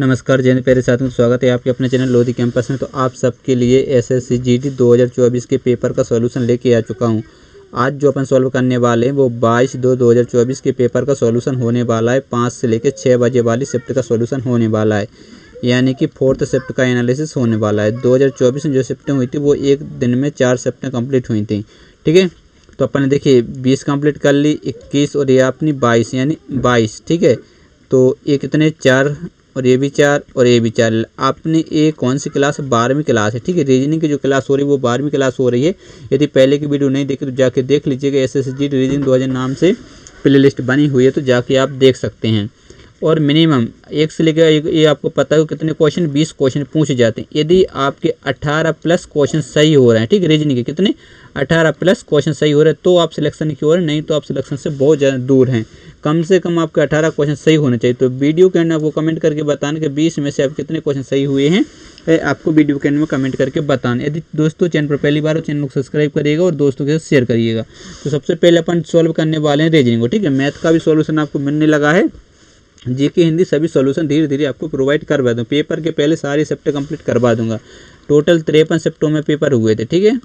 नमस्कार जैन प्यारे साथियों, स्वागत है आपके अपने चैनल लोधी कैंपस में। तो आप सबके लिए एसएससी जीडी 2024 के पेपर का सॉल्यूशन लेके आ चुका हूं। आज जो अपन सॉल्व करने वाले हैं वो 22/2/2024 के पेपर का सॉल्यूशन होने वाला है। 5 से लेकर 6 बजे वाली शिफ्ट का सॉल्यूशन होने वाला है, यानी कि 4th शिफ्ट का एनालिसिस होने वाला है। 2024 में जो शिफ्टें हुई थी वो एक दिन में 4 शिफ्टें कंप्लीट हुई थी। ठीक है, तो अपन ने देखिए 20 कंप्लीट कर ली, 21 और ये अपनी 22 यानी 22। ठीक है, तो ये कितने 4 और ये भी 4 और ये भी 4। आपने ये कौन सी क्लास? 12वीं क्लास है। ठीक है, रीजनिंग की जो क्लास हो रही है वो 12वीं क्लास हो रही है। यदि पहले की वीडियो नहीं देखी तो जाके देख लीजिएगा। एसएससी जीडी रीजनिंग 2000 नाम से प्ले लिस्ट बनी हुई है, तो जाके आप देख सकते हैं। और मिनिमम 1 से लेकर ये आपको पता है कितने क्वेश्चन, 20 क्वेश्चन पूछे जाते हैं। यदि आपके 18 प्लस क्वेश्चन सही हो रहे हैं, ठीक है, रीजनिंग के कितने 18 प्लस क्वेश्चन सही हो रहे हैं तो आप सिलेक्शन की ओर, नहीं तो आप सिलेक्शन से बहुत ज़्यादा दूर हैं। कम से कम आपके 18 क्वेश्चन सही होने चाहिए। तो वीडियो के अंदर आपको कमेंट करके बताना कि 20 में से आप कितने क्वेश्चन सही हुए हैं, आपको वीडियो के अंदर में कमेंट करके बताना। यदि दोस्तों चैनल पर पहली बार हो, चैनल को सब्सक्राइब करिएगा और दोस्तों के साथ शेयर करिएगा। तो सबसे पहले अपन सॉल्व करने वाले हैं रीजनिंग को। ठीक है, मैथ का भी सॉल्यूशन आपको मिलने लगा है, जीके हिंदी सभी सॉल्यूशन धीरे धीरे आपको प्रोवाइड करवा दूँ। पेपर के पहले सारी शिफ्टें कंप्लीट करवा दूंगा। टोटल 53 शिफ्टों में पेपर हुए थे। ठीक है,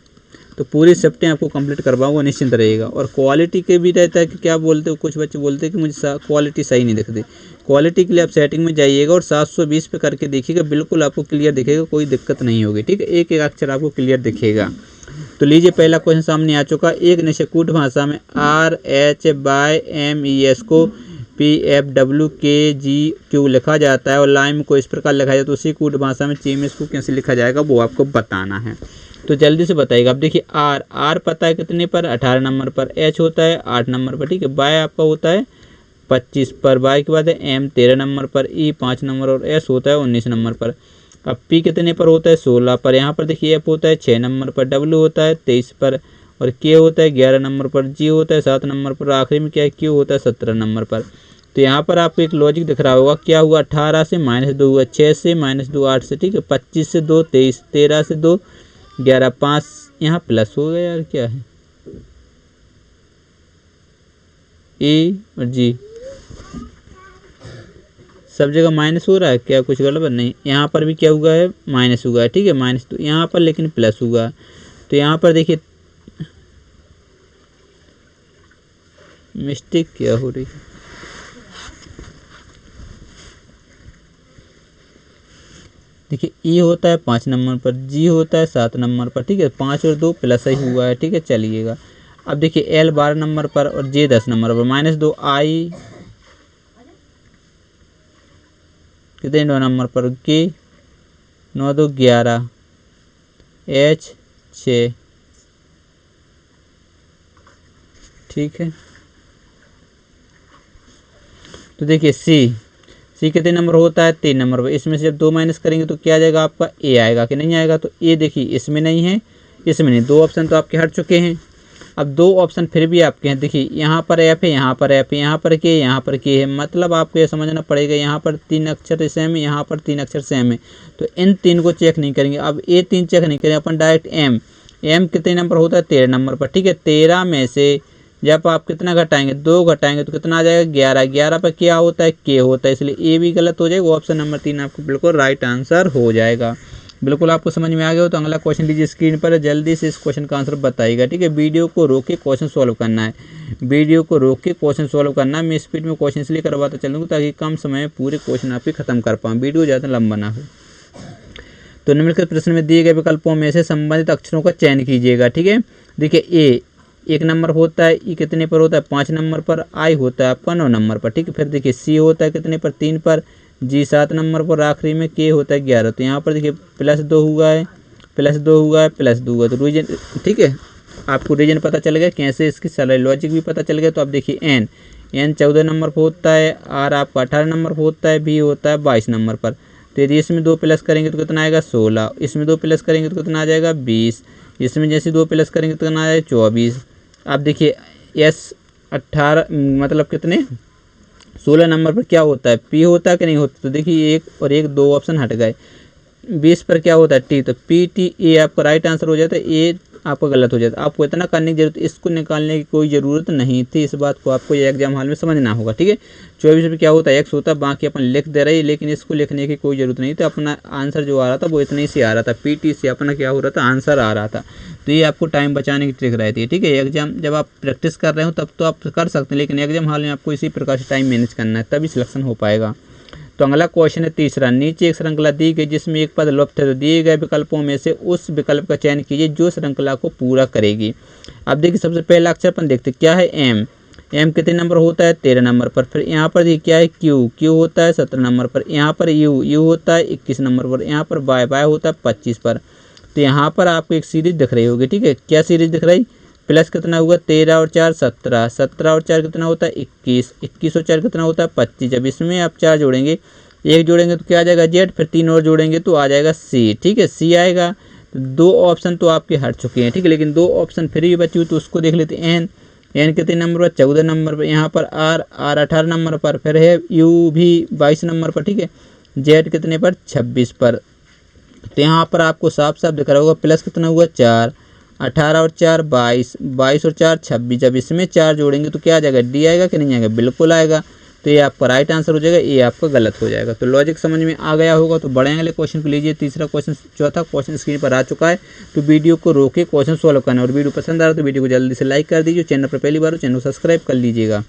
तो पूरी शिफ्टें आपको कंप्लीट करवाऊंगा, निश्चिंत रहेगा। और क्वालिटी के भी रहता है कि क्या बोलते हो, कुछ बच्चे बोलते हैं कि मुझे क्वालिटी सही नहीं दिखती। क्वालिटी के लिए आप सेटिंग में जाइएगा और 720 पे करके देखिएगा, बिल्कुल आपको क्लियर दिखेगा, कोई दिक्कत नहीं होगी। ठीक है, एक एक अक्षर आपको क्लियर दिखेगा। तो लीजिए पहला क्वेश्चन सामने आ चुका। एक निष्कूट भाषा में RHMES को PFWKGQ लिखा जाता है और लाइम को इस प्रकार लिखा जाता है, तो उसी कूट भाषा में चीमेस को कैसे लिखा जाएगा वो आपको बताना है। तो जल्दी से बताइएगा। आप देखिए आर पता है कितने पर, 18 नंबर पर। एच होता है 8 नंबर पर। ठीक है, बाय आपका होता है 25 पर। बाय के बाद है एम 13 नंबर पर, ई 5 नंबर और एस होता है 19 नंबर पर। अब पी कितने पर होता है, 16 पर। यहाँ पर देखिए एफ होता है 6 नंबर पर, डब्ल्यू होता है 23 पर और के होता है 11 नंबर पर, जी होता है 7 नंबर पर, आखिरी में क्या है, क्यू होता है 17 नंबर पर। तो यहाँ पर आपको एक लॉजिक दिख रहा होगा। क्या हुआ, 18 से -2 हुआ, 6 से -2 8 से। ठीक है, 25 से 2 23, 13 से 2 11, 5 यहाँ प्लस हो गया यार, क्या है, ए और जी सब जगह माइनस हो रहा है, क्या कुछ गड़बड़ नहीं? यहाँ पर भी क्या हुआ है, माइनस हुआ है। ठीक है, माइनस, तो यहाँ पर लेकिन प्लस हुआ। तो यहाँ पर देखिए मिस्टेक क्या हो रही है। देखिए ई होता है 5 नंबर पर, जी होता है 7 नंबर पर। ठीक है, 5 और 2 प्लस ही हुआ है। ठीक है, चलिएगा। अब देखिए एल 12 नंबर पर और जे 10 नंबर पर। -2 आई कितने 9 नंबर पर, के 9 2 11, एच 6। ठीक है, तो देखिए सी कितने नंबर होता है, 3 नंबर पर। इसमें से जब 2 माइनस करेंगे तो क्या आ जाएगा आपका, ए आएगा कि नहीं आएगा? तो ए देखिए इसमें नहीं है, इसमें नहीं, 2 ऑप्शन तो आपके हट चुके हैं। अब 2 ऑप्शन फिर भी आपके हैं। देखिए यहाँ पर एफ है, यहाँ पर एफ है, यहाँ पर के, यहाँ पर के है। मतलब आपको ये समझना पड़ेगा, यहाँ पर 3 अक्षर सेम है, यहाँ पर 3 अक्षर सेम है, तो इन 3 को चेक नहीं करेंगे। अब ये 3 चेक नहीं करेंगे, अपन डायरेक्ट एम कितने नंबर होता है, 13 नंबर पर। ठीक है, 13 में से जब आप कितना घटाएंगे, 2 घटाएंगे तो कितना आ जाएगा, 11। 11 पर क्या होता है, के होता है, इसलिए ए भी गलत हो जाएगा। ऑप्शन नंबर 3 आपको बिल्कुल राइट आंसर हो जाएगा। बिल्कुल आपको समझ में आ गया हो तो अगला क्वेश्चन लीजिए स्क्रीन पर, जल्दी से इस क्वेश्चन का आंसर बताइएगा। ठीक है, वीडियो को रोक के क्वेश्चन सॉल्व करना है, वीडियो को रोक के क्वेश्चन सॉल्व करना है। मैं स्पीड में क्वेश्चन इसलिए करवाता चलूँगा ताकि कम समय में पूरे क्वेश्चन आपके खत्म कर पाऊँ, वीडियो ज़्यादा लंबा ना हो। तो निम्नलिखित प्रश्न में दिए गए विकल्पों में से संबंधित अक्षरों का चयन कीजिएगा। ठीक है, देखिए ए 1 नंबर होता है, ई कितने पर होता है, 5 नंबर पर, आई होता है आपका 9 नंबर पर। ठीक है, फिर देखिए सी होता है कितने पर, 3 पर, जी 7 नंबर पर, आखिरी में के होता है 11। तो यहाँ पर देखिए +2 हुआ है, +2 हुआ है, +2 हुआ। तो रीजन, ठीक है, आपको रीजन पता चल गया, कैसे इसकी सारा लॉजिक भी पता चल गया। तो आप देखिए एन 14 नंबर पर होता है, आर आपका 18 नंबर पर होता है, बी होता है 22 नंबर पर। तो यदि इसमें 2 प्लस करेंगे तो कितना आएगा, 16। इसमें 2 प्लस करेंगे तो कितना आ जाएगा, 20। इसमें जैसे 2 प्लस करेंगे तो कितना आ जाएगा, 24। आप देखिए एस 18 मतलब कितने 16 नंबर पर क्या होता है, पी होता है कि नहीं होता? तो देखिए 1 और 1 2 ऑप्शन हट गए। 20 पर क्या होता है टी, तो पी टी ए आपका राइट आंसर हो जाता है, ए आपका गलत हो जाता है। आपको इतना करने की जरूरत, इसको निकालने की कोई ज़रूरत नहीं थी। इस बात को आपको ये एग्जाम हॉल में समझना होगा, ठीक है। 24 पे क्या होता है एक्स होता है, बाकी अपन लिख दे रहे हैं, लेकिन इसको लिखने की कोई ज़रूरत नहीं थी। अपना आंसर जो आ रहा था वो इतने ही से आ रहा था, पी टी से अपना क्या हो रहा था आंसर आ रहा था। तो ये आपको टाइम बचाने की ट्रिक रहती है, ठीक है। एग्जाम जब आप प्रैक्टिस कर रहे हो तब तो आप कर सकते हैं, लेकिन एग्जाम हॉल में आपको इसी प्रकार से टाइम मैनेज करना है, तभी सिलेक्शन हो पाएगा। तो अगला क्वेश्चन है तीसरा, नीचे एक श्रृंखला दी गई जिसमें एक पद लुप्त है, तो दिए गए विकल्पों में से उस विकल्प का चयन कीजिए जो श्रृंखला को पूरा करेगी। अब देखिए सबसे पहला अक्षर अपन देखते क्या है एम, एम कितने नंबर होता है 13 नंबर पर। फिर यहाँ पर देखिए क्या है क्यू, क्यू होता है 17 नंबर पर। यहाँ पर यू, यू होता है 21 नंबर पर। यहाँ पर वाई, वाई होता है 25 पर। तो यहाँ पर आपको एक सीरीज दिख रही होगी, ठीक है। क्या सीरीज दिख रही, प्लस कितना हुआ 13 और 4 17, 17 और 4 कितना होता है 21, 21 और 4 कितना होता है 25। जब इसमें आप 4 जोड़ेंगे, एक जोड़ेंगे तो क्या आ जाएगा जेड, फिर 3 और जोड़ेंगे तो आ जाएगा सी, ठीक है, सी आएगा। तो 2 ऑप्शन तो आपके हट चुके हैं, ठीक है, लेकिन 2 ऑप्शन फिर भी बची हुई, तो उसको देख लेते हैं। एन, एन कितने नंबर पर 14 नंबर पर। यहाँ पर आर, आर 18 नंबर पर। फिर है यू भी 22 नंबर पर, ठीक है। जेड कितने पर 26 पर। तो यहाँ पर आपको साफ साफ दिख रहा होगा प्लस कितना हुआ 4, 18 और 4 22, 22 और 4 26। जब इसमें 4 जोड़ेंगे तो क्या आ जाएगा डी आएगा कि नहीं आएगा, बिल्कुल आएगा। तो ये आपका राइट आंसर हो जाएगा, ये आपका गलत हो जाएगा। तो लॉजिक समझ में आ गया होगा। तो बढ़े अगले क्वेश्चन को लीजिए। तीसरा क्वेश्चन, चौथा क्वेश्चन स्क्रीन पर आ चुका है। तो वीडियो को रोके क्वेश्चन सॉल्व करना, और वीडियो पसंद आ रहा है तो वीडियो को जल्दी से लाइक कर दीजिए। चैनल पर पहली बार हो चैनल को सब्सक्राइब कर लीजिएगा।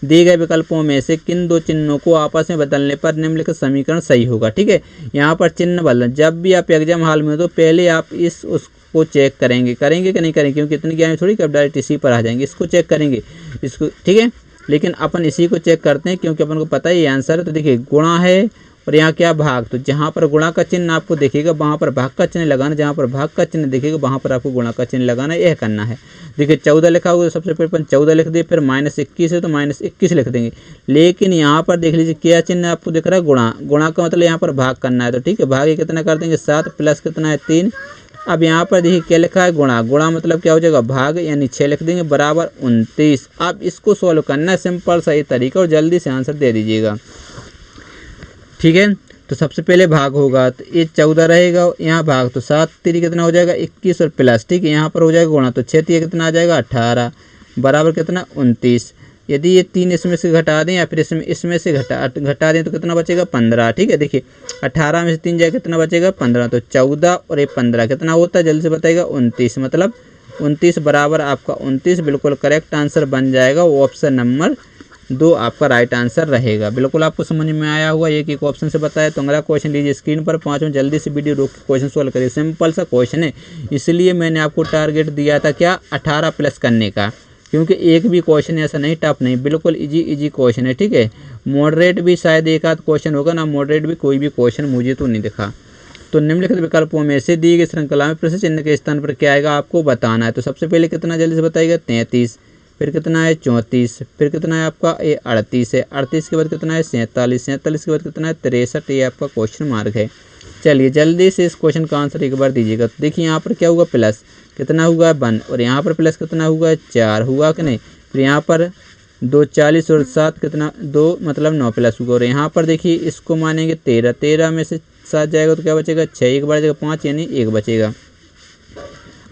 दिए गए विकल्पों में से किन 2 चिन्हों को आपस में बदलने पर निम्नलिखित समीकरण सही होगा, ठीक है। यहाँ पर चिन्ह बदलना, जब भी आप एग्जाम हॉल में हो तो पहले आप उसको चेक करेंगे कि नहीं करेंगे, क्योंकि इतनी ज्ञान थोड़ी कि आप डायरेक्ट इसी पर आ जाएंगे। इसको चेक करेंगे, इसको, ठीक है। लेकिन अपन इसी को चेक करते हैं क्योंकि अपन को पता है ये आंसर है। तो देखिए गुणा है और यहाँ क्या भाग, तो जहाँ पर गुणा का चिन्ह आपको देखेगा वहाँ पर भाग का चिन्ह लगाना, जहाँ पर भाग का चिन्ह देखेगा वहाँ पर आपको गुणा का चिन्ह लगाना, यह करना है। देखिए 14 लिखा हुआ, सबसे पहले अपन 14 लिख दिए, फिर -21 है तो -21 लिख देंगे। लेकिन यहाँ पर देख लीजिए क्या चिन्ह आपको दिख रहा है गुणा, गुणा का मतलब यहाँ पर भाग करना है। तो ठीक है, भाग कितना कर देंगे 7, प्लस कितना है 3। अब यहाँ पर देखिए क्या लिखा है गुणा, गुणा मतलब क्या हो जाएगा भाग, यानी 6 लिख देंगे बराबर 29। अब इसको सॉल्व करना है, सिंपल सा ये तरीका, और जल्दी से आंसर दे दीजिएगा, ठीक है। तो सबसे पहले भाग होगा तो ये 14 रहेगा, यहाँ भाग तो 7 3 कितना हो जाएगा 21 और प्लस, ठीक है। यहाँ पर हो जाएगा गुणा, तो 6 3 कितना आ जाएगा 18 बराबर कितना 29। यदि ये 3 इसमें से घटा दें या फिर इसमें से घटा दें तो कितना बचेगा 15, ठीक है। देखिए 18 में से 3 जाए कितना बचेगा 15, तो 14 और ये 15 कितना होता है जल्दी से बताइएगा 29, मतलब 29 बराबर आपका 29 बिल्कुल करेक्ट आंसर बन जाएगा। वो ऑप्शन नंबर 2 आपका राइट आंसर रहेगा। बिल्कुल आपको समझ में आया होगा, एक ऑप्शन से बताया। तो अगला क्वेश्चन लीजिए स्क्रीन पर, 5 जल्दी से वीडियो रोक के क्वेश्चन सॉल्व करिए। सिंपल सा क्वेश्चन है, इसलिए मैंने आपको टारगेट दिया था क्या 18 प्लस करने का, क्योंकि एक भी क्वेश्चन ऐसा नहीं टफ नहीं, बिल्कुल इजी क्वेश्चन है, ठीक है। मॉडरेट भी शायद एक आध क्वेश्चन होगा ना, मॉडरेट भी कोई भी क्वेश्चन मुझे तो नहीं दिखा। तो निम्नलिखित विकल्पों में से दी गई श्रृंखला में प्रश्न चिन्ह के स्थान पर क्या आएगा आपको बताना है। तो सबसे पहले कितना जल्दी से बताइएगा 33, फिर कितना है 34, फिर कितना है आपका ये 38 है, 38 के बाद कितना है 47, 47 के बाद कितना है 63, ये आपका क्वेश्चन मार्क है। चलिए जल्दी से इस क्वेश्चन का आंसर एक बार दीजिएगा। तो देखिए यहाँ पर क्या हुआ प्लस कितना हुआ 1, और यहाँ पर प्लस कितना हुआ 4 हुआ कि नहीं। फिर यहाँ पर 2 40 और 7 कितना 2 मतलब 9 प्लस हुआ, और यहाँ पर देखिए इसको मानेंगे 13, 13 में से 7 जाएगा तो क्या बचेगा 6, एक बार जाएगा 5 यानी 1 बचेगा।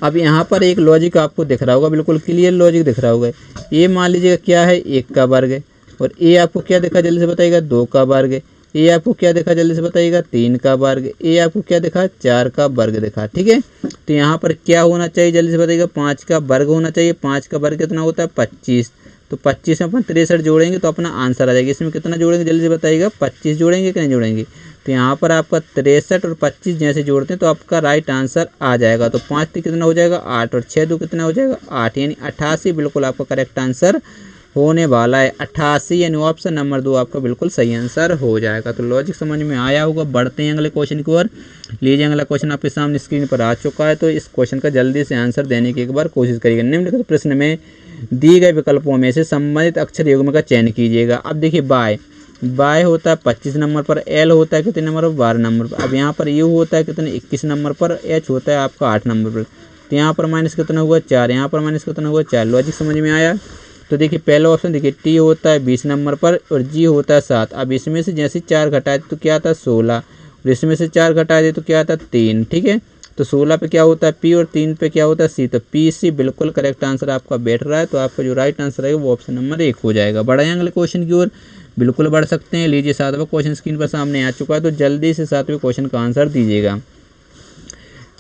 अब यहाँ पर एक लॉजिक आपको दिख रहा होगा, बिल्कुल क्लियर लॉजिक दिख रहा होगा। ये मान लीजिएगा क्या है 1 का वर्ग, और ये आपको क्या देखा जल्दी से बताइएगा 2 का वर्ग, ये आपको क्या देखा जल्दी से बताइएगा 3 का वर्ग, ये आपको क्या देखा 4 का वर्ग देखा, ठीक है। तो यहाँ पर क्या होना चाहिए जल्दी से बताइएगा 5 का वर्ग होना चाहिए। 5 का वर्ग कितना होता है 25, तो 25 में अपन 63 जोड़ेंगे तो अपना आंसर आ जाएगा। इसमें कितना जोड़ेंगे जल्दी से बताइएगा 25 जोड़ेंगे कि नहीं जोड़ेंगे। तो यहाँ पर आपका 63 और 25 जैसे जोड़ते हैं तो आपका राइट आंसर आ जाएगा। तो 5 3 कितना हो जाएगा 8, और 6 2 कितना हो जाएगा 8, यानी 88 बिल्कुल आपका करेक्ट आंसर होने वाला है। 88 यानी ऑप्शन नंबर 2 आपका बिल्कुल सही आंसर हो जाएगा। तो लॉजिक समझ में आया होगा। बढ़ते हैं अगले क्वेश्चन की ओर। लीजिए अगला क्वेश्चन आपके सामने स्क्रीन पर आ चुका है। तो इस क्वेश्चन का जल्दी से आंसर देने की एक बार कोशिश करिएगा। निम्नलिखित प्रश्न में दिए गए विकल्पों में से संबंधित अक्षर युग्म का चयन कीजिएगा। अब देखिए बाय होता है 25 नंबर पर, एल होता है कितने नंबर पर 12 नंबर पर। अब यहाँ पर यू होता है कितने 21 नंबर पर, एच होता है आपका 8 नंबर पर। तो यहाँ पर माइनस कितना हुआ 4, यहाँ पर माइनस कितना हुआ 4। लॉजिक समझ में आया। तो देखिए पहला ऑप्शन देखिए टी होता है 20 नंबर पर और जी होता है 7। अब इसमें से जैसे 4 घटाए तो क्या आता है 16, और इसमें से 4 घटा दे तो क्या आता है 3, ठीक है। तो 16 पे क्या होता है P और 3 पे क्या होता है C, तो PC बिल्कुल करेक्ट आंसर आपका बैठ रहा है। तो आपका जो राइट आंसर है वो ऑप्शन नंबर 1 हो जाएगा। बढ़ाएं अगले क्वेश्चन की ओर, बिल्कुल बढ़ सकते हैं। लीजिए 7वां क्वेश्चन स्क्रीन पर सामने आ चुका है, तो जल्दी से 7वें क्वेश्चन का आंसर दीजिएगा।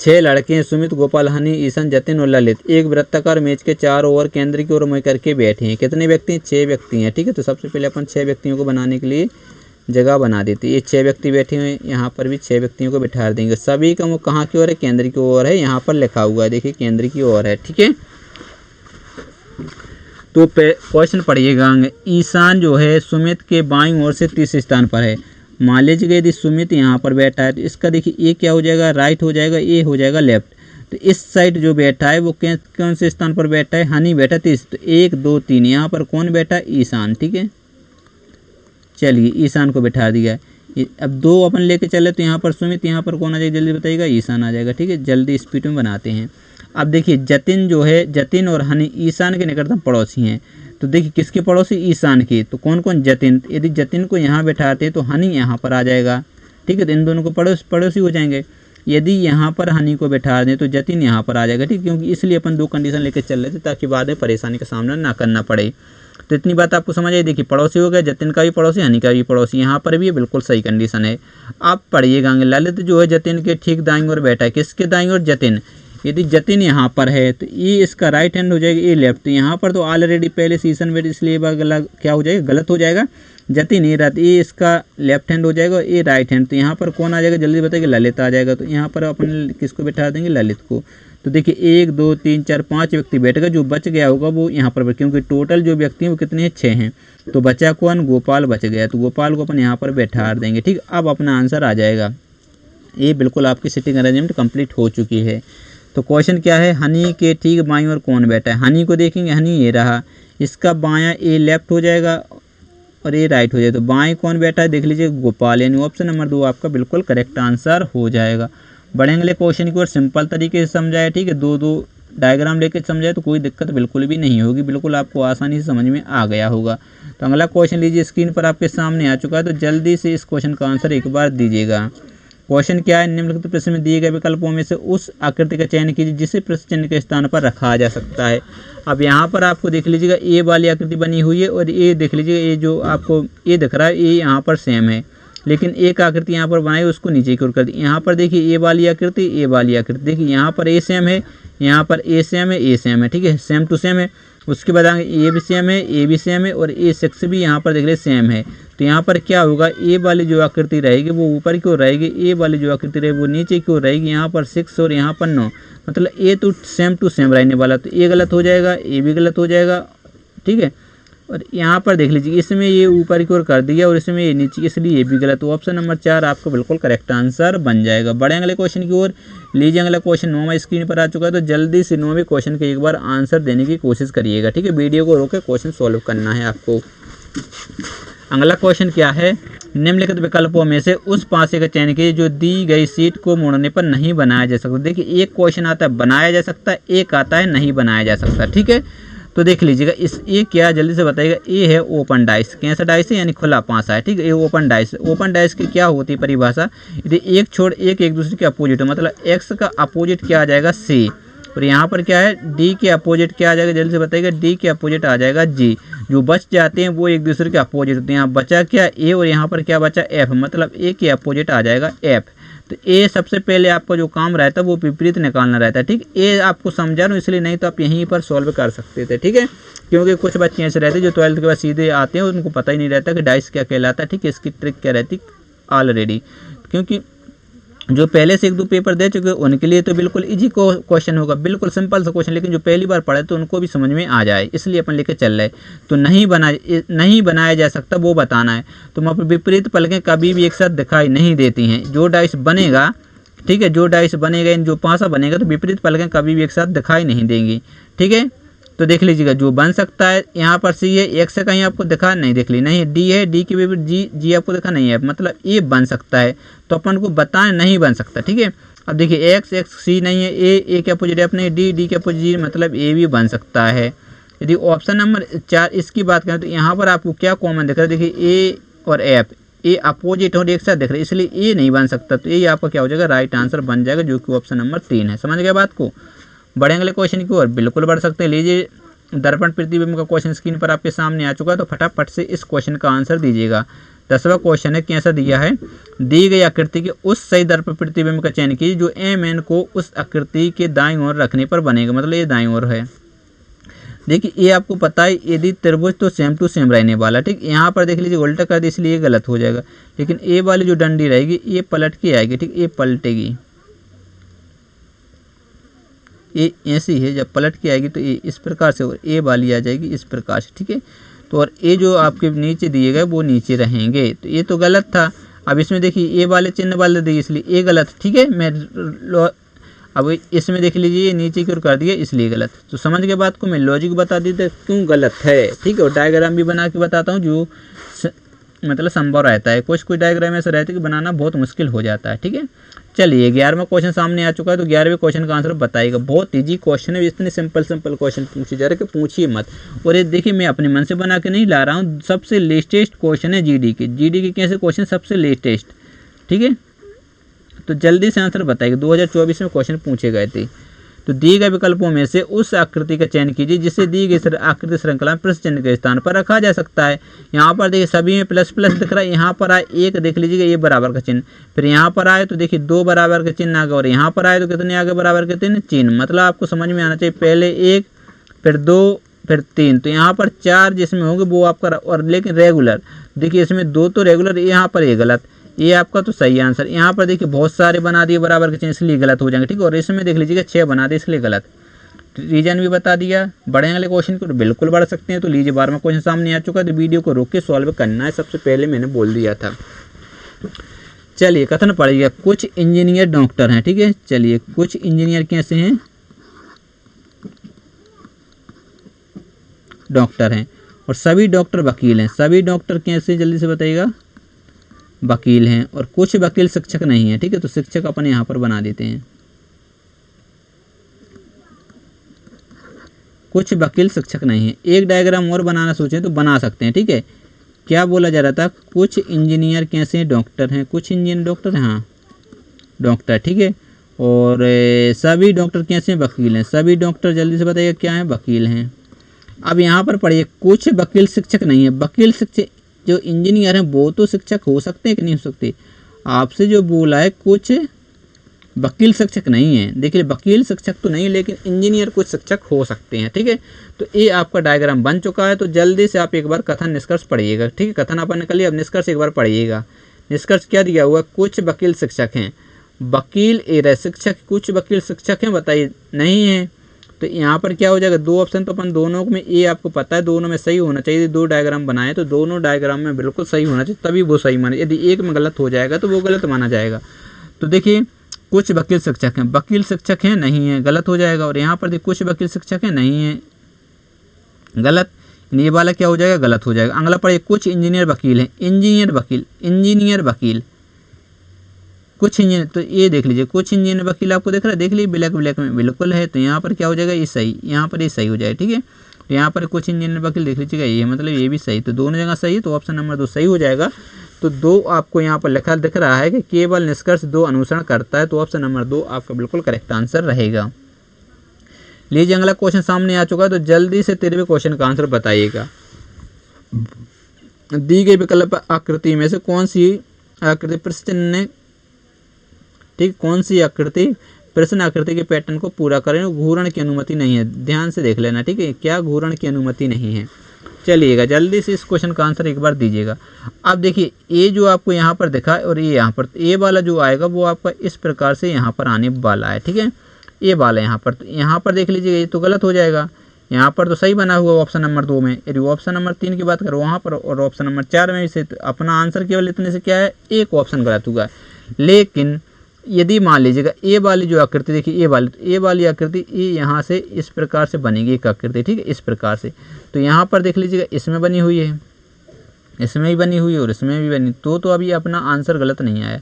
6 लड़के हैं, सुमित, गोपाल, हनी, ईशान, जतिन और ललित एक वृत्ताकार मेज के चारों ओर केंद्र की ओर मुँह करके बैठे हैं। कितने व्यक्ति हैं? 6 व्यक्ति हैं, ठीक है। तो सबसे पहले अपन 6 व्यक्तियों को बनाने के लिए जगह बना देती है। ये 6 व्यक्ति बैठे हुए हैं, यहाँ पर भी 6 व्यक्तियों को बिठा देंगे। सभी का मुँह कहाँ की ओर है? केंद्र की ओर है। यहाँ पर लिखा हुआ है, देखिए केंद्र की ओर है, ठीक है। तो क्वेश्चन पढ़िएगा। ईशान जो है सुमित के बाईं ओर से तीसरे स्थान पर है। मान लीजिए यदि सुमित यहाँ पर बैठा है तो इसका देखिए ए क्या हो जाएगा? राइट हो जाएगा, ए हो जाएगा लेफ्ट। तो इस साइड जो बैठा है वो कौन से स्थान पर बैठा है? हनी बैठा तीसरे। तो 1 2 3 यहाँ पर कौन बैठा है? ईशान, ठीक है। चलिए ईशान को बैठा दिया है। अब 2 अपन लेके चले तो यहाँ पर सुमित, यहाँ पर कौन आ जाएगा? जल्दी बताइएगा। ईशान आ जाएगा, ठीक है। जल्दी स्पीड में बनाते हैं। अब देखिए जतिन जो है, जतिन और हनी ईशान के निकटतम पड़ोसी हैं। तो देखिए किसके पड़ोसी? ईशान के। तो कौन कौन? जतिन। यदि जतिन को यहाँ बैठाते हैं तो हनी यहाँ पर आ जाएगा, ठीक है। तो इन दोनों को पड़ोसी हो जाएंगे। यदि यहाँ पर हनी को बैठा दें तो जतिन यहाँ पर आ जाएगा, ठीक। क्योंकि इसलिए अपन 2 कंडीशन लेकर चल रहे थे ताकि बाद में परेशानी का सामना ना करना पड़े। तो इतनी बात आपको समझ आई। देखिए पड़ोसी हो गया, जतिन का भी पड़ोसी, हनी का भी पड़ोसी, यहाँ पर भी बिल्कुल सही कंडीशन है। आप पढ़िएगा। ललित जो है जतिन के ठीक दाईं ओर बैठा है। किसके दाईं ओर? जतिन। यदि जतिन यहाँ पर है तो ये इसका राइट हैंड हो जाएगा, ये लेफ्ट। तो यहाँ पर तो ऑलरेडी पहले सीसन में, इसलिए क्या हो जाएगा? गलत हो जाएगा। जतिन ये रहता, ये इसका लेफ्ट हैंड हो जाएगा, ये राइट हैंड। तो यहाँ पर कौन आ जाएगा? जल्दी बताइए। ललित आ जाएगा। तो यहाँ पर अपन किसको बैठा देंगे? ललित को। तो देखिए 1 2 3 4 5 व्यक्ति बैठेगा। जो बच गया होगा वो यहाँ पर, क्योंकि टोटल जो व्यक्ति हैं वो कितने हैं? 6 हैं। तो बचा कौन? गोपाल बच गया। तो गोपाल को अपन यहाँ पर बैठा देंगे, ठीक। अब अपना आंसर आ जाएगा। ये बिल्कुल आपकी सिटिंग अरेंजमेंट कंप्लीट हो चुकी है। तो क्वेश्चन क्या है? हनी के ठीक बाईं ओर कौन बैठा है? हनी को देखेंगे, हनी ये रहा, इसका बायां ए लेफ्ट हो जाएगा और ये राइट हो जाएगा। तो बाएं कौन बैठा है? देख लीजिए गोपाल, यानी ऑप्शन नंबर 2 आपका बिल्कुल करेक्ट आंसर हो जाएगा। बढ़ेंगे क्वेश्चन की ओर, सिंपल तरीके से समझाया, ठीक है। 2 डायग्राम लेके समझाए तो कोई दिक्कत बिल्कुल भी नहीं होगी, बिल्कुल आपको आसानी से समझ में आ गया होगा। तो अगला क्वेश्चन लीजिए, स्क्रीन पर आपके सामने आ चुका है। तो जल्दी से इस क्वेश्चन का आंसर एक बार दीजिएगा। क्वेश्चन क्या है? निम्नलिखित प्रश्न में दिए गए विकल्पों में से उस आकृति का चयन कीजिए जिसे प्रश्न चिन्ह के स्थान पर रखा जा सकता है। अब यहाँ पर आपको देख लीजिएगा ए वाली आकृति बनी हुई है और ये देख लीजिएगा, ये जो आपको ये दिख रहा है ये यहाँ पर सेम है, लेकिन एक आकृति यहाँ पर बनाई उसको नीचे की ओर कर दी। यहाँ पर देखिए ए वाली आकृति, ए वाली आकृति, देखिए यहाँ पर ए सेम है, यहाँ पर ए सेम है, ए सेम है, ठीक है, सेम टू सेम है। उसके बाद आगे ए भी सेम है, ए भी सेम है और ए 6 भी यहाँ पर देख रहे सेम है। तो यहाँ पर क्या होगा? ए वाली जो आकृति रहेगी वो ऊपर की ओर रहेगी, ए वाली जो आकृति रहेगी वो नीचे की ओर रहेगी। यहाँ पर 6 और यहाँ पर 9, मतलब ए तो सेम टू सेम रहने वाला। तो ए गलत हो जाएगा, ए भी गलत हो जाएगा, ठीक है। और यहाँ पर देख लीजिए इसमें ये ऊपर की ओर कर दिया और इसमें ये नीचे, इसलिए ये भी गलत। तो ऑप्शन नंबर 4 आपको बिल्कुल करेक्ट आंसर बन जाएगा। बढ़े अगले क्वेश्चन की ओर। लीजिए अगला क्वेश्चन 9वां स्क्रीन पर आ चुका है। तो जल्दी से 9वें क्वेश्चन के एक बार आंसर देने की कोशिश करिएगा, ठीक है। वीडियो को रोके क्वेश्चन सॉल्व करना है आपको। अगला क्वेश्चन क्या है? निम्नलिखित विकल्पों में से उस पासे का चयन कीजिए जो दी गई सीट को मोड़ने पर नहीं बनाया जा सकता। देखिए एक क्वेश्चन आता है बनाया जा सकता है, एक आता है नहीं बनाया जा सकता, ठीक है। तो देख लीजिएगा इस ये क्या, जल्दी से बताइएगा। ये है ओपन डाइस। कैसा डाइस है? यानी खुला पासा है, ठीक है। ये ओपन डाइस। ओपन डाइस की क्या होती है परिभाषा? यदि एक छोड़ एक दूसरे के अपोजिट हो, मतलब एक्स का अपोजिट क्या आ जाएगा? सी। और यहाँ पर क्या है? डी के अपोजिट क्या आ जाएगा? जल्दी से बताइएगा। डी के अपोजिट आ जाएगा जी। जो बच जाते हैं वो एक दूसरे के अपोजिट होते हैं। यहाँ बचा क्या? ए और यहाँ पर क्या बचा? एफ, मतलब ए के अपोजिट आ जाएगा एफ। तो ए सबसे पहले आपका जो काम रहता है वो विपरीत निकालना रहता है, ठीक। ए आपको समझा रहा हूँ इसलिए, नहीं तो आप यहीं पर सॉल्व कर सकते थे, ठीक है। क्योंकि कुछ बच्चे ऐसे रहते हैं जो 12th के बाद सीधे आते हैं, उनको पता ही नहीं रहता कि डाइस क्या कहलाता है, ठीक है। इसकी ट्रिक क्या रहती ऑलरेडी, क्योंकि जो पहले से 1-2 पेपर दे चुके उनके लिए तो बिल्कुल इजी क्वेश्चन होगा, बिल्कुल सिंपल सा क्वेश्चन। लेकिन जो पहली बार पढ़े तो उनको भी समझ में आ जाए, इसलिए अपन लेके चल रहे। तो नहीं बनाया जा सकता वो बताना है। तो वहाँ पर विपरीत पलकें कभी भी एक साथ दिखाई नहीं देती हैं। जो डाइस बनेगा, ठीक है, जो डाइस बनेगा, जो पासा बनेगा, तो विपरीत पलकें कभी भी एक साथ दिखाई नहीं देंगी, ठीक है। तो देख लीजिएगा जो बन सकता है यहाँ पर सी है, एक्स से कहीं आपको दिखा नहीं, देख ली नहीं, डी है, डी के विपरीत जी, जी आपको दिखा नहीं है, मतलब ए बन सकता है। तो अपन को बताएं नहीं बन सकता, ठीक है। अब देखिए एक्स सी नहीं है, ए के अपोजिट एफ नहीं, डी के अपोजिट जी, मतलब ए भी बन सकता है। यदि ऑप्शन नंबर 4 इसकी बात करें तो यहाँ पर आपको क्या कॉमन दिख रहा है? देखिए ए और एफ, ए अपोजिट और एक साथ दिख रहे इसलिए ए नहीं बन सकता, तो ये आपका क्या हो जाएगा राइट आंसर बन जाएगा, जो कि ऑप्शन नंबर 3 है। समझ गए बात को। बढ़े अगले क्वेश्चन की ओर, बिल्कुल बढ़ सकते हैं। लीजिए दर्पण प्रतिबिंब का क्वेश्चन स्क्रीन पर आपके सामने आ चुका है, तो फटाफट से इस क्वेश्चन का आंसर दीजिएगा। 10वां क्वेश्चन है, कैसा दिया है, दी गई आकृति के उस सही दर्पण प्रतिबिंब का चयन कीजिए जो एम को उस आकृति के दाईं ओर रखने पर बनेगा, मतलब ये दाईं ओर है। देखिए ये आपको पता है यदि त्रिभुज तो सेम टू सेम रहने वाला, ठीक। यहाँ पर देख लीजिए उल्टा कर दी इसलिए ये गलत हो जाएगा, लेकिन ए वाली जो डंडी रहेगी ये पलट के आएगी, ठीक, ये पलटेगी, ये ऐसी है, जब पलट के आएगी तो ये इस प्रकार से और ए वाली आ जाएगी इस प्रकार से, ठीक है। तो और ये जो आपके नीचे दिए गए वो नीचे रहेंगे, तो ये तो गलत था। अब इसमें देखिए ए वाले चिन्ह वाले दिए इसलिए ये गलत, ठीक है। मैं अब इसमें देख लीजिए ये नीचे की ओर कर दिया इसलिए गलत। तो समझ के बात को मैं लॉजिक बता दी तो क्यों गलत है, ठीक है। और डायग्राम भी बना के बताता हूँ जो मतलब संभव रहता है, कुछ डायग्राम ऐसा रहता है कि बनाना बहुत मुश्किल हो जाता है, ठीक है। चलिए 11वां क्वेश्चन सामने आ चुका है, तो 11वें क्वेश्चन का आंसर बताइएगा। बहुत ईजी क्वेश्चन है, इतने सिंपल क्वेश्चन पूछे जा रहे कि पूछिए मत। और ये देखिए मैं अपने मन से बना के नहीं ला रहा हूँ, सबसे लेटेस्ट क्वेश्चन है जीडी के कैसे क्वेश्चन सबसे लेटेस्ट, ठीक है। तो जल्दी से आंसर बताइए। 2024 में क्वेश्चन पूछे गए थे। तो दिए गए विकल्पों में से उस आकृति का चयन कीजिए जिसे दी गई आकृति श्रृंखला में प्लस चिन्ह के स्थान पर रखा जा सकता है। यहाँ पर देखिए सभी में प्लस प्लस दिख रहा है, यहाँ पर आए एक देख लीजिएगा ये बराबर का चिन्ह, फिर यहाँ पर आए तो देखिए 2 बराबर के चिन्ह आ गए, और यहाँ पर आए तो कितने आगे बराबर के चिन्ह, मतलब आपको समझ में आना चाहिए पहले 1 फिर 2 फिर 3, तो यहाँ पर 4 जिसमें होंगे वो आपका, और लेकिन रेगुलर देखिए इसमें 2 तो रेगुलर, यहाँ पर ये गलत, ये आपका तो सही आंसर। यहाँ पर देखिए बहुत सारे बना दिए बराबर के चिन्ह इसलिए गलत हो जाएंगे, ठीक है। और इसमें देख लीजिएगा 6 बना दिए इसलिए गलत। रीजन भी बता दिया। बढ़े अगले क्वेश्चन को बिल्कुल बढ़ सकते हैं। तो लीजिए 12वां क्वेश्चन सामने आ चुका है, तो वीडियो को रोक के सॉल्व करना है, सबसे पहले मैंने बोल दिया था। चलिए कथन पढ़िएगा। कुछ इंजीनियर डॉक्टर हैं, ठीक है। चलिए कुछ इंजीनियर कैसे हैं, डॉक्टर हैं, और सभी डॉक्टर वकील हैं। सभी डॉक्टर कैसे जल्दी से बताइएगा, वकील हैं। और कुछ वकील शिक्षक नहीं है, ठीक है। तो शिक्षक अपन यहाँ पर बना देते हैं, कुछ वकील शिक्षक नहीं है। एक डायग्राम और बनाना सोचें तो बना सकते हैं, ठीक है। क्या बोला जा रहा था, कुछ इंजीनियर कैसे डॉक्टर हैं, कुछ इंजीनियर डॉक्टर हैं, हाँ डॉक्टर, ठीक है। और सभी डॉक्टर कैसे वकील हैं, सभी डॉक्टर जल्दी से बताइए क्या है, वकील हैं। अब यहाँ पर पढ़िए, कुछ वकील शिक्षक नहीं है। वकील शिक्षक जो इंजीनियर हैं वो तो शिक्षक हो सकते हैं कि नहीं हो सकते, आपसे जो बोला है कुछ वकील शिक्षक नहीं है। देखिए वकील शिक्षक तो नहीं, लेकिन इंजीनियर कुछ शिक्षक हो सकते हैं, ठीक है। तो ये आपका डायग्राम बन चुका है। तो जल्दी से आप एक बार कथन निष्कर्ष पढ़िएगा, ठीक है। कथन अपन कर लिया, अब निष्कर्ष एक बार पढ़िएगा। निष्कर्ष क्या दिया हुआ, कुछ वकील शिक्षक हैं, वकील शिक्षक, कुछ वकील शिक्षक हैं, बताइए नहीं है। तो यहाँ पर क्या हो जाएगा, 2 ऑप्शन तो अपन दोनों में, ये आपको पता है दोनों में सही होना चाहिए। 2 डायग्राम बनाए तो दोनों डायग्राम में बिल्कुल सही होना चाहिए, तभी वो सही माने। यदि एक में गलत हो जाएगा तो वो गलत माना जाएगा। तो देखिए कुछ वकील शिक्षक हैं, वकील शिक्षक हैं नहीं है, गलत हो जाएगा। और यहाँ पर देखिए कुछ वकील शिक्षक हैं नहीं है, गलत, ये वाला क्या हो जाएगा, गलत हो जाएगा। अगला पढ़िए, कुछ इंजीनियर वकील हैं, इंजीनियर वकील कुछ इंजीनियर, तो ये देख लीजिए कुछ इंजीनियर वकील आपको देख रहा है, देख लीजिए ब्लैक में बिल्कुल है। तो यहाँ पर क्या हो जाएगा, ये सही, यहाँ पर ये सही हो जाएगा, ठीक है। तो यहाँ पर कुछ इंजीनियर वकील देख लीजिएगा, ये मतलब ये भी सही, तो दोनों जगह सही है, तो ऑप्शन नंबर 2 सही हो जाएगा। तो 2 आपको यहाँ पर लिखा दिख रहा है कि केवल निष्कर्ष 2 अनुसरण करता है, तो ऑप्शन नंबर 2 आपका बिल्कुल करेक्ट आंसर रहेगा। लीजिए अगला क्वेश्चन सामने आ चुका है, तो जल्दी से 13वें क्वेश्चन का आंसर बताइएगा। दी गई विकल्प आकृति में से कौन सी आकृति प्रश्न, ठीक, कौन सी आकृति प्रश्न आकृति के पैटर्न को पूरा करें, घूर्ण की अनुमति नहीं है। ध्यान से देख लेना, ठीक है, क्या घूर्ण की अनुमति नहीं है। चलिएगा जल्दी से इस क्वेश्चन का आंसर एक बार दीजिएगा। अब देखिए ये जो आपको यहाँ पर दिखा है और ये यहाँ पर, ये वाला जो आएगा वो आपका इस प्रकार से यहाँ पर आने वाला है, ठीक है। ये वाला यहाँ पर, तो यहाँ पर देख लीजिएगा ये तो गलत हो जाएगा, यहाँ पर तो सही बना हुआ ऑप्शन नंबर 2 में। यदि ऑप्शन नंबर 3 की बात करो वहाँ पर, और ऑप्शन नंबर 4 में से, तो अपना आंसर केवल इतने से क्या है, एक ऑप्शन गलत हुआ। लेकिन यदि मान लीजिएगा ए वाली जो आकृति देखिए, ए वाली आकृति ये यहाँ से इस प्रकार से बनेगी एक आकृति, ठीक है, इस प्रकार से। तो यहाँ पर देख लीजिएगा इसमें बनी हुई है, इसमें भी बनी हुई है और इसमें भी बनी, तो अभी अपना आंसर गलत नहीं आया,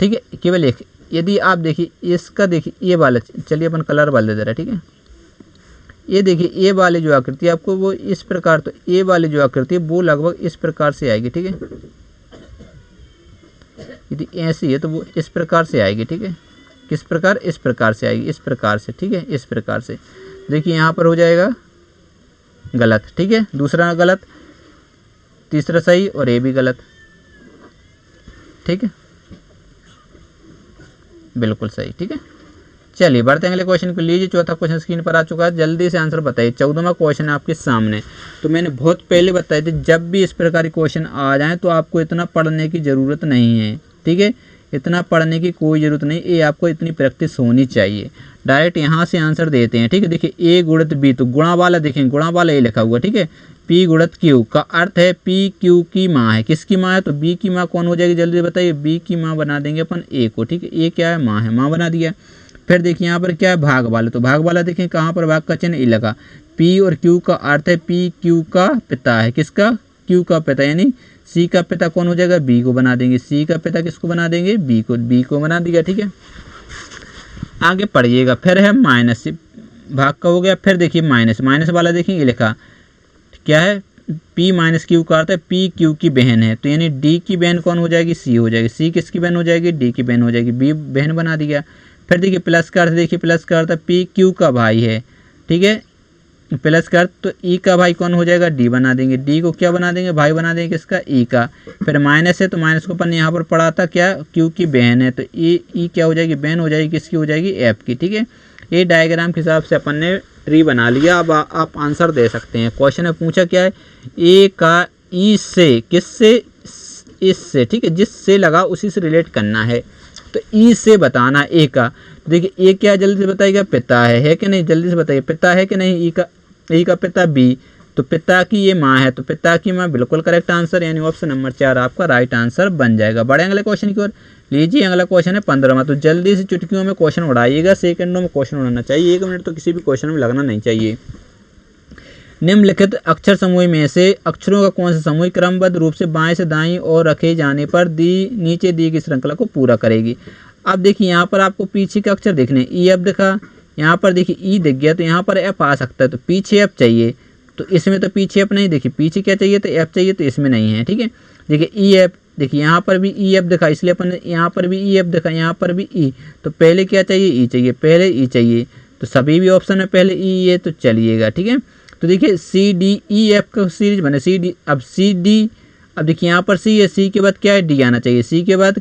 ठीक है। केवल एक, यदि आप देखिए इसका, देखिए ये वाला, चलिए अपन कलर वाले दे रहा है, ठीक है। ये देखिए ये वाली जो आकृति आपको वो इस प्रकार, तो ये वाली जो आकृति है वो लगभग इस प्रकार से आएगी, ठीक है। यदि ऐसी है तो वो इस प्रकार से आएगी, ठीक है। किस प्रकार? इस प्रकार से आएगी, इस प्रकार से, ठीक है, इस प्रकार से। देखिए यहाँ पर हो जाएगा गलत, ठीक है, दूसरा गलत, तीसरा सही और ये भी गलत, ठीक है, बिल्कुल सही, ठीक है। चलिए बढ़ते हैं अगले क्वेश्चन को। लीजिए चौथा क्वेश्चन स्क्रीन पर आ चुका है, जल्दी से आंसर बताइए। 14वां क्वेश्चन है आपके सामने। तो मैंने बहुत पहले बताया था जब भी इस प्रकार के क्वेश्चन आ जाएं तो आपको इतना पढ़ने की ज़रूरत नहीं है, ठीक है, इतना पढ़ने की कोई ज़रूरत नहीं, ये आपको इतनी प्रैक्टिस होनी चाहिए। डायरेक्ट यहाँ से आंसर देते हैं, ठीक है। देखिए ए गुणित बी, तो गुणा वाला देखें, गुणा वाला ये लिखा हुआ, ठीक है। पी गुणित क्यू का अर्थ है पी क्यू की माँ है। किसकी माँ है? तो बी की माँ कौन हो जाएगी, जल्दी बताइए। बी की माँ बना देंगे अपन ए को, ठीक है। ए क्या है? माँ है, माँ बना दिया। फिर देखिए यहाँ पर क्या है? भाग वाला, तो भाग वाला देखें कहाँ पर भाग का चिन्ह ई लगा। पी और क्यू का अर्थ है पी क्यू का पिता है। किसका? क्यू का पिता, यानी सी का पिता कौन हो जाएगा? बी को बना देंगे। सी का पिता किसको बना देंगे? बी को। बी को बना दिया, ठीक है। आगे पढ़िएगा। फिर है माइनस, भाग का हो गया। फिर देखिए माइनस, माइनस वाला देखेंगे लिखा क्या है? पी माइनस क्यू का अर्थ है पी क्यू की बहन है, तो यानी डी की बहन कौन हो जाएगी? सी हो जाएगी। सी किसकी बहन हो जाएगी? डी की बहन हो जाएगी। बी बहन बना दिया। फिर देखिए प्लस का अर्थ, देखिए प्लस का अर्थ है पी क्यू का भाई है, ठीक है। प्लस का अर्थ तो ई का भाई कौन हो जाएगा? डी बना देंगे। डी को क्या बना देंगे? भाई बना देंगे किसका? ई का। फिर माइनस है तो माइनस को अपन यहाँ पर पढ़ा था क्या? क्यू की बहन है, तो ई क्या हो जाएगी? बहन हो जाएगी। किसकी हो जाएगी? एफ की, ठीक है। ये डायग्राम के हिसाब से अपन ने ट्री बना लिया। अब आप आंसर दे सकते हैं। क्वेश्चन में पूछा क्या है? ए का ई से, किससे? इससे, ठीक है, जिससे लगा उसी से रिलेट करना है, तो ई से बताना ए का। देखिए ए क्या? जल्दी से बताइएगा। पिता है कि नहीं? जल्दी से बताइए, पिता है कि नहीं? ई का पिता बी, तो पिता की ये माँ है, तो पिता की माँ बिल्कुल करेक्ट आंसर, यानी ऑप्शन नंबर 4 आपका राइट आंसर बन जाएगा। बढ़े अगले क्वेश्चन की ओर। लीजिए अगला क्वेश्चन है 15वां। तो जल्दी से चुटकियों में क्वेश्चन उड़ाइएगा, सेकंडों में क्वेश्चन उड़ाना चाहिए, 1 मिनट तो किसी भी क्वेश्चन में लगना नहीं चाहिए। निम्नलिखित अक्षर समूह में से अक्षरों का कौन सा समूह क्रमबद्ध रूप से बाएं से दाईं ओर रखे जाने पर नीचे दी गई श्रृंखला को पूरा करेगी। अब देखिए यहाँ पर आपको पीछे के अक्षर देखने, ई एफ दिखा, यहाँ पर देखिए ई दिख गया, तो यहाँ पर एफ आ सकता है, तो पीछे एफ चाहिए, तो इसमें तो पीछे एफ नहीं, देखिए पीछे क्या चाहिए? तो एफ चाहिए, तो इसमें नहीं है, ठीक है। देखिए ई एफ, देखिए यहाँ पर भी ई एफ दिखा, इसलिए अपन ने यहाँ पर भी ई एफ दिखा, यहाँ पर भी ई, तो पहले क्या चाहिए? ई चाहिए, पहले ई चाहिए, तो सभी भी ऑप्शन में पहले ई है, तो चलिएगा, ठीक है। तो देखिए सी डी ई एफ का सीरीज बने, सी डी, अब सी डी, अब देखिए यहाँ पर सी है, सी के बाद क्या है? डी आना चाहिए, सी के बाद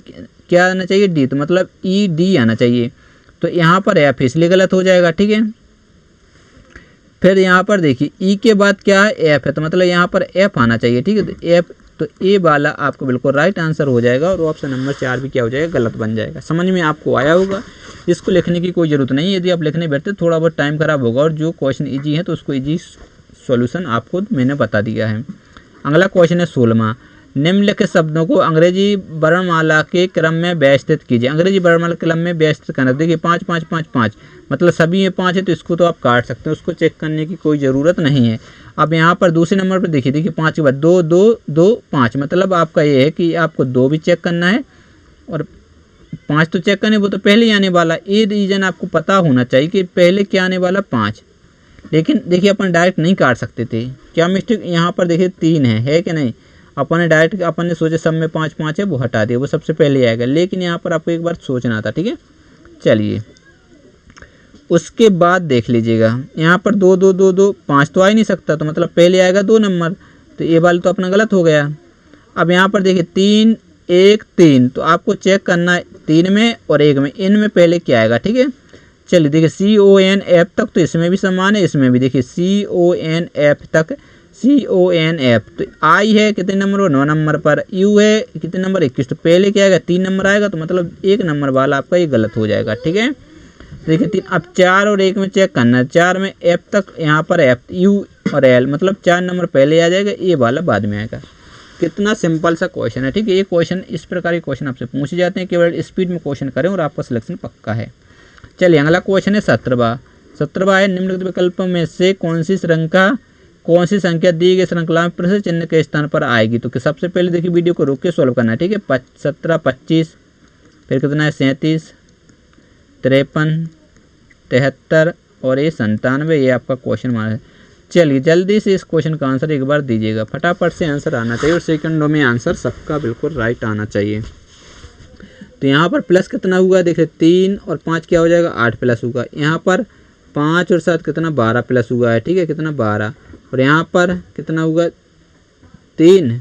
क्या आना चाहिए? डी, तो मतलब ई डी आना चाहिए, तो यहाँ पर एफ इसलिए गलत हो जाएगा, ठीक है। फिर यहाँ पर देखिए ई के बाद क्या है? एफ है, तो मतलब यहाँ पर एफ आना चाहिए, ठीक है, तो एफ, तो ए वाला आपको बिल्कुल राइट आंसर हो जाएगा, और ऑप्शन नंबर 4 भी क्या हो जाएगा? गलत बन जाएगा। समझ में आपको आया होगा। इसको लिखने की कोई ज़रूरत नहीं है, यदि आप लिखने बैठते थोड़ा बहुत टाइम खराब होगा, और जो क्वेश्चन ईजी है तो उसको ईजी सॉल्यूशन आपको मैंने बता दिया है। अगला क्वेश्चन है 16वां। निम्नलिखित शब्दों को अंग्रेजी वर्णमाला के क्रम में व्यवस्थित कीजिए। अंग्रेजी वर्णमाला के क्रम में व्यवस्थित करना, देखिए 5 5 5 5, मतलब सभी में 5 है, तो इसको तो आप काट सकते हैं, उसको चेक करने की कोई ज़रूरत नहीं है। अब यहाँ पर दूसरे नंबर पर देखिए, 5 के बाद 2 2 2 5, मतलब आपका ये है कि आपको 2 भी चेक करना है और 5 तो चेक करने, वो तो पहले ही आने वाला। ये रीजन आपको पता होना चाहिए कि पहले क्या आने वाला? 5। लेकिन देखिए अपन डायरेक्ट नहीं काट सकते थे, क्या मिस्टेक यहाँ पर देखिए 3 है कि नहीं? अपन ने डायरेक्ट अपन ने सोचे सब में 5 5 है, वो हटा दिया, वो सबसे पहले आएगा, लेकिन यहाँ पर आपको एक बार सोचना था, ठीक है। चलिए उसके बाद देख लीजिएगा, यहाँ पर 2 2 2 2 5 तो आ ही नहीं सकता, तो मतलब पहले आएगा 2 नंबर, तो ये वाला तो अपना गलत हो गया। अब यहाँ पर देखिए 3 1 3, तो आपको चेक करना है 3 में और 1 में, इनमें पहले क्या आएगा, ठीक है। चलिए देखिए CONF तक तो इसमें भी समान है, इसमें भी देखिए CONF तक, CONF तो आई है कितने नंबर पर? 9 नंबर पर। यू है कितने नंबर? 21, तो पहले क्या आएगा? 3 नंबर आएगा, तो मतलब 1 नंबर वाला आपका ये गलत हो जाएगा, ठीक है। देखिए 3, अब 4 और 1 में चेक करना है, 4 में F तक, यहाँ पर F U और L, मतलब 4 नंबर पहले आ जाएगा, ये वाला बाद में आएगा। कितना सिंपल सा क्वेश्चन है, ठीक है। ये क्वेश्चन इस प्रकार के क्वेश्चन आपसे पूछे जाते हैं, केवल स्पीड में क्वेश्चन करें और आपका सिलेक्शन पक्का है। चलिए अगला क्वेश्चन है 17वां है। निम्नलिखित विकल्पों में से कौन सी संख्या दी गई श्रृंखला में प्रश्न चिन्ह के स्थान पर आएगी? तो सबसे पहले देखिए वीडियो को रोक के सॉल्व करना है, ठीक है। 17 25, फिर कितना है? 37 53 73 और ये 97, ये आपका क्वेश्चन माना है। चलिए जल्दी से इस क्वेश्चन का आंसर एक बार दीजिएगा, फटाफट से आंसर आना चाहिए, और सेकंडों में आंसर सबका बिल्कुल राइट आना चाहिए। तो यहाँ पर प्लस कितना हुआ देखिए 3 और 5 क्या हो जाएगा 8 प्लस होगा। यहाँ पर 5 और 7 कितना 12 प्लस हुआ है, ठीक है, कितना 12। और यहाँ पर कितना हुआ 3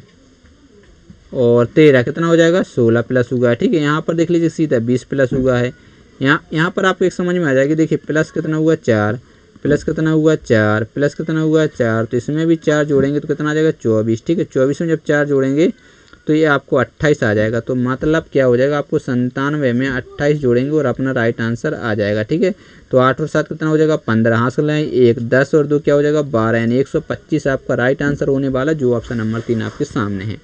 और 13 कितना हो जाएगा 16 प्लस हुआ है, ठीक है। यहाँ पर देख लीजिए सीधा 20 प्लस हुआ है। यहाँ पर आपको एक समझ में आ जाएगी, देखिए प्लस कितना हुआ 4 प्लस कितना हुआ 4 प्लस कितना हुआ 4, तो इसमें भी 4 जोड़ेंगे तो कितना आ जाएगा 24, ठीक है। 24 में जब 4 जोड़ेंगे तो ये आपको 28 आ जाएगा। तो मतलब क्या हो जाएगा, आपको 97 में 28 जोड़ेंगे और अपना राइट आंसर आ जाएगा, ठीक है। तो 8 और 7 कितना हो जाएगा 15, हासिल लाएँ 1, 10 और 2 क्या हो जाएगा 12, यानी 125 आपका राइट आंसर होने वाला, जो ऑप्शन नंबर 3 आपके सामने है।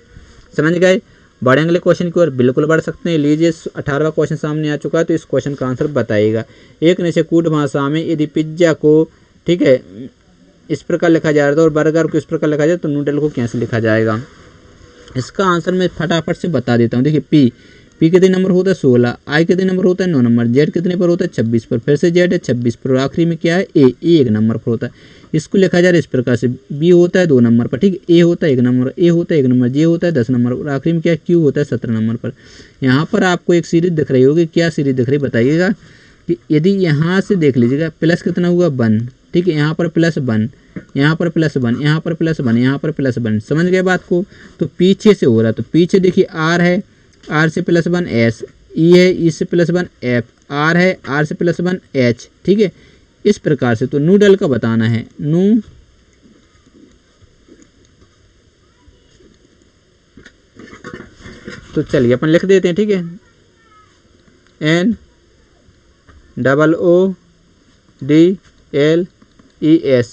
समझ गए। बढ़े अगले क्वेश्चन की ओर बिल्कुल बढ़ सकते हैं। लीजिए 18वां क्वेश्चन सामने आ चुका है, तो इस क्वेश्चन का आंसर बताइएगा। एक निषेकूट भाषा में यदि पिज्जा को, ठीक है, इस प्रकार लिखा जा रहा था और बर्गर को इस प्रकार लिखा जाए तो नूडल को कैसे लिखा जाएगा। इसका आंसर मैं फटाफट से बता देता हूँ। देखिए पी कितने नंबर होता है 16, आई कितने नंबर होता है 9 नंबर, जेड कितने पर होता है 26 पर, फिर से जेड है 26 पर, और आखिरी में क्या है ए 1 नंबर पर होता है। इसको लिखा जा रहा है इस प्रकार से, बी होता है 2 नंबर पर, ठीक है, ए होता है 1 नंबर, ए होता है 1 नंबर, जे होता है 10 नंबर, और आखिरी में क्या है क्यू होता है 17 नंबर पर। यहाँ पर आपको एक सीरीज दिख रही होगी, क्या सीरीज दिख रही बताइएगा। कि यदि यहाँ से देख लीजिएगा प्लस कितना हुआ 1, ठीक है, यहाँ पर प्लस 1, यहाँ पर प्लस 1, यहाँ पर प्लस 1, यहाँ पर प्लस 1, समझ गए बात को। तो पीछे से हो रहा है, तो पीछे देखिए आर है, आर से प्लस 1 एस, ई है, ई से प्लस 1 एफ, आर है, आर से प्लस 1 एच, ठीक है, इस प्रकार से। तो नूडल का बताना है, नू तो चलिए अपन लिख देते हैं, ठीक है, N O D L E S।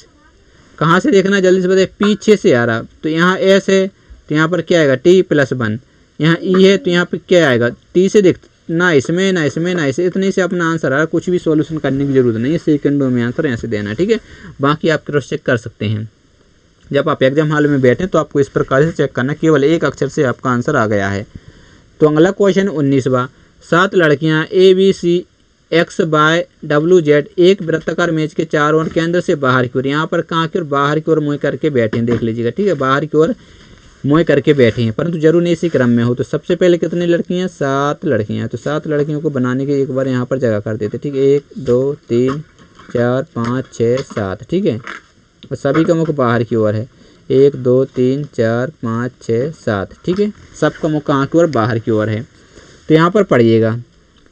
कहाँ से देखना है जल्दी से बताइए, पीछे से आ रहा, तो यहाँ S है तो यहाँ पर क्या आएगा T प्लस 1, यहाँ E है तो यहाँ पर क्या आएगा T से देख, ना इसमें ना इसमें ना इसे, इतने से अपना आंसर आ रहा है। कुछ भी सॉल्यूशन करने की जरूरत नहीं है, सेकंडों में आंसर ऐसे देना है, ठीक है। बाकी आप क्रॉस चेक कर सकते हैं। जब आप एग्जाम हॉल में बैठें तो आपको इस प्रकार से चेक करना, केवल एक अक्षर से आपका आंसर आ गया है। तो अगला क्वेश्चन 19वां, 7 लड़कियां ABCXYWZ एक वृत्ताकार मेज के चारों ओर केंद्र से बाहर की ओर, यहाँ पर कहाँ की ओर बाहर की ओर मुँह करके बैठे हैं, देख लीजिएगा, ठीक है, बाहर की ओर मुँह करके बैठे हैं, परंतु जरूर नहीं इसी क्रम में हो। तो सबसे पहले कितनी लड़कियाँ 7 लड़कियाँ, तो 7 लड़कियों को बनाने के एक बार यहाँ पर जगह कर देते, ठीक है, 1 2 3 4 5 6 7, ठीक है, और सभी का मुख बाहर की ओर है, 1 2 3 4 5 6 7, ठीक है, सबका मुख कहाँ की ओर बाहर की ओर है। तो यहाँ पर पढ़िएगा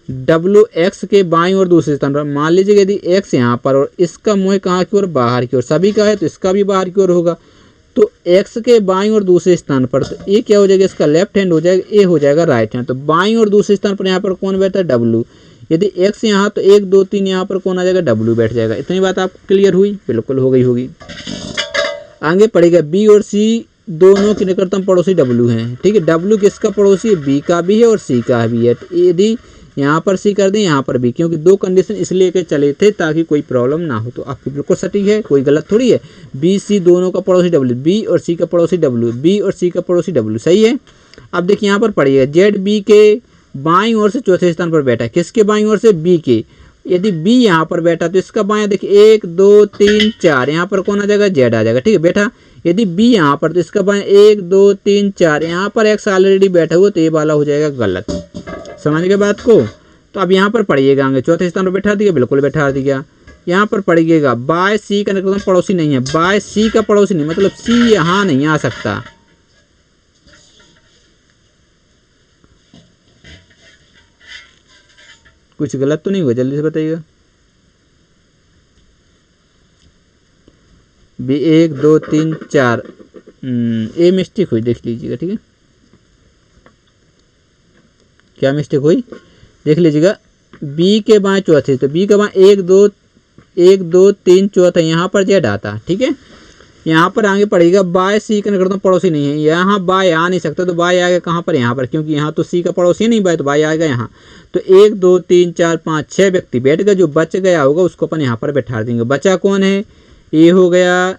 WX के बाईं और दूसरे स्थान पर, मान लीजिए यदि X यहाँ पर और इसका मुँह कहाँ की ओर बाहर की ओर, सभी का है तो इसका भी बाहर की ओर होगा। तो X के बाईं और दूसरे स्थान पर, तो ये क्या हो जाएगा, इसका लेफ्ट हैंड हो जाएगा, ए हो जाएगा राइट हैंड। तो बाईं और दूसरे स्थान पर यहाँ पर कौन बैठा है W, यदि X यहाँ तो 1 2 3 यहाँ पर कौन आ जाएगा W बैठ जाएगा। इतनी बात आपको क्लियर हुई, बिल्कुल हो गई होगी। आगे पड़ेगा B और C दोनों के निकटतम पड़ोसी W हैं, ठीक है, W किसका पड़ोसी है, B का भी है और C का भी है। यदि यहाँ पर C कर दें यहाँ पर B, क्योंकि 2 कंडीशन इसलिए के चले थे ताकि कोई प्रॉब्लम ना हो। तो आपकी बिल्कुल सटीक है, कोई गलत थोड़ी है। B C दोनों का पड़ोसी W, B और C का पड़ोसी W, B और C का पड़ोसी W, सही है। अब देखिए यहाँ पर पढ़िएगा Z B के बाईं ओर से चौथे स्थान पर बैठा है, किसके बाईं ओर से, B के। यदि B यहाँ पर बैठा तो इसका बायां देखिए 1 2 3 4, यहाँ पर कौन आ जाएगा, Z आ जाएगा, ठीक है बेटा। यदि B यहाँ पर तो इसका बायां 1 2 3 4, यहाँ पर X ऑलरेडी बैठा हुआ तो ये वाला हो जाएगा गलत। समझ गए बात को। तो अब यहाँ पर पढ़िएगा, आगे चौथे स्थान पर बैठा दिया, बिल्कुल बैठा दिया। यहाँ पर पढ़िएगा बाय C का निकटतम पड़ोसी नहीं है, बाय C का पड़ोसी नहीं, मतलब C यहाँ नहीं आ सकता। कुछ गलत तो नहीं हुआ, जल्दी से बताइएगा। B 1 2 3 4, ए मिस्टेक हुई, देख लीजिएगा, ठीक है, क्या मिस्टेक हुई देख लीजिएगा। B के बाएं चौथे, तो B के बाएं 1 2 3 चौथा, यहाँ पर Z आता, ठीक है। यहाँ पर आगे पड़ेगा बाय C का निकटतम पड़ोसी नहीं है, यहाँ बाय आ नहीं सकता, तो बाय आएगा कहाँ पर, यहाँ पर, क्योंकि यहाँ तो C का पड़ोसी नहीं बाय, तो बाय आएगा यहाँ। तो 1 2 3 4 5 6 व्यक्ति बैठ गए, जो बच गया होगा उसको अपन यहाँ पर बैठा देंगे। बचा कौन है, ए हो गया,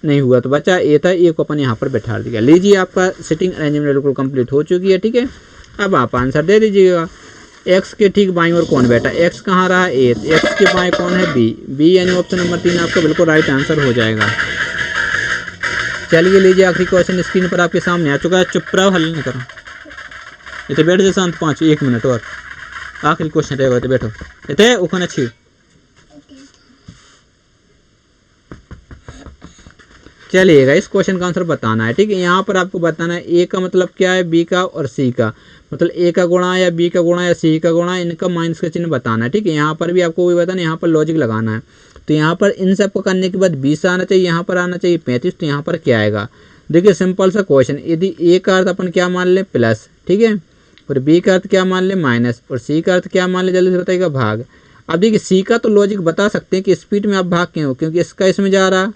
नहीं हुआ तो बचा ए था, ए को अपन यहाँ पर बैठा दिया। लीजिए आपका सिटिंग अरेंजमेंट बिल्कुल कंप्लीट हो चुकी है, ठीक है। अब आप आंसर दे दीजिएगा। एक्स के ठीक बाईं ओर कौन बैठा, एक्स कहाँ रहा, ए, एक्स के बाएं कौन है, बी यानी ऑप्शन नंबर 3 आपका बिल्कुल राइट आंसर हो जाएगा। चलिए लीजिए आखिरी क्वेश्चन स्क्रीन पर आपके सामने आ चुका है, चुप रहो, हल नहीं करो। इतने बैठ जाए शांत 1 मिनट और आखिरी क्वेश्चन रहेगा। तो बैठो इतने उखन अच्छी। चलिएगा इस क्वेश्चन का आंसर बताना है, ठीक है। यहाँ पर आपको बताना है ए का मतलब क्या है, बी का और सी का, मतलब ए का गुणा या बी का गुणा या सी का गुणा, इनका माइनस का चिन्ह बताना है, ठीक है। यहाँ पर भी आपको वही बताना है, यहाँ पर लॉजिक लगाना है। तो यहाँ पर इन सब को करने के बाद 20 आना चाहिए, यहाँ पर आना चाहिए 35। तो यहाँ पर क्या आएगा, देखिए सिंपल सा क्वेश्चन। यदि ए का अर्थ अपन क्या मान लें प्लस, ठीक है, और बी का अर्थ क्या मान लें माइनस, और सी का अर्थ क्या मान लें, जल्दी से बताइएगा भाग। अब देखिए सी का तो लॉजिक बता सकते हैं कि स्पीड में आप भाग क्यों, क्योंकि इसका इसमें जा रहा,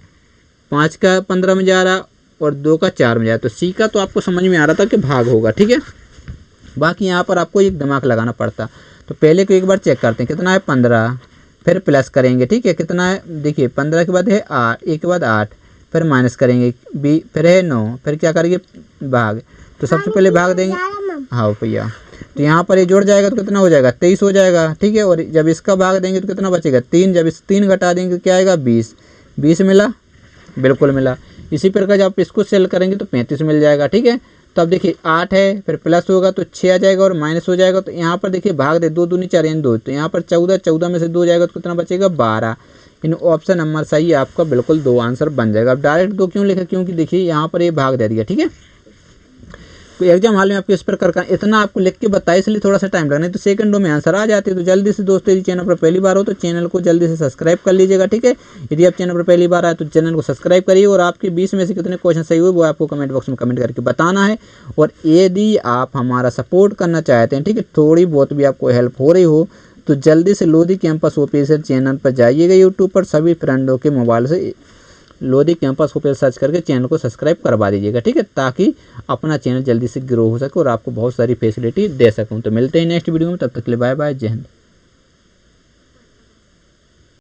5 का 15 में जा रहा और 2 का 4 में जा रहा। तो सी का तो आपको समझ में आ रहा था कि भाग होगा, ठीक है। बाकी यहाँ पर आपको एक दिमाग लगाना पड़ता। तो पहले को एक बार चेक करते हैं, कितना है 15, फिर प्लस करेंगे, ठीक है, कितना है देखिए 15 के बाद है 8, एक के बाद 8, फिर माइनस करेंगे बी, फिर है 9, फिर क्या करेंगे भाग। तो सबसे पहले भाग देंगे, हाँ भैया। तो यहाँ पर ये जुड़ जाएगा तो कितना हो जाएगा 23 हो जाएगा, ठीक है। और जब इसका भाग देंगे तो कितना बचेगा 3, जब इस 3 घटा देंगे तो क्या आएगा 20, 20 मिला, बिल्कुल मिला। इसी प्रकार जब आप इसको सेल करेंगे तो 35 मिल जाएगा, ठीक है। तो अब देखिए 8 है, फिर प्लस होगा तो 6 आ जाएगा और माइनस हो जाएगा। तो यहाँ पर देखिए भाग दे 2 दूनी 4 यानी 2, तो यहाँ पर 14, 14 में से 2 जाएगा तो कितना बचेगा 12। इन ऑप्शन नंबर सही है आपका, बिल्कुल 2 आंसर बन जाएगा। अब डायरेक्ट 2 क्यों लिखा, क्योंकि देखिए यहाँ पर ये भाग दे दिया, ठीक है। तो एग्जाम हाल में आपको इस प्रकार का इतना आपको लिख के बताया, इसलिए थोड़ा सा टाइम लगना है, तो सेकंडों में आंसर आ जाते हैं। तो जल्दी से दोस्तों यदि चैनल पर पहली बार हो तो चैनल को जल्दी से सब्सक्राइब कर लीजिएगा, ठीक है। यदि आप चैनल पर पहली बार आए तो चैनल को सब्सक्राइब करिए, और आपके 20 में से कितने क्वेश्चन सही हुए वो आपको कमेंट बॉक्स में कमेंट करके बताना है। और यदि आप हमारा सपोर्ट करना चाहते हैं, ठीक है, थोड़ी बहुत भी आपको हेल्प हो रही हो, तो जल्दी से लोधी कैंपस ऑफिशियल चैनल पर जाइएगा यूट्यूब पर, सभी फ्रेंडों के मोबाइल से लोधी कैंपस को सर्च करके चैनल को सब्सक्राइब करवा दीजिएगा, ठीक है, ताकि अपना चैनल जल्दी से ग्रो हो सके और आपको बहुत सारी फैसिलिटी दे सकूं। तो मिलते हैं नेक्स्ट वीडियो में, तब तक के लिए बाय बाय, जय हिंद।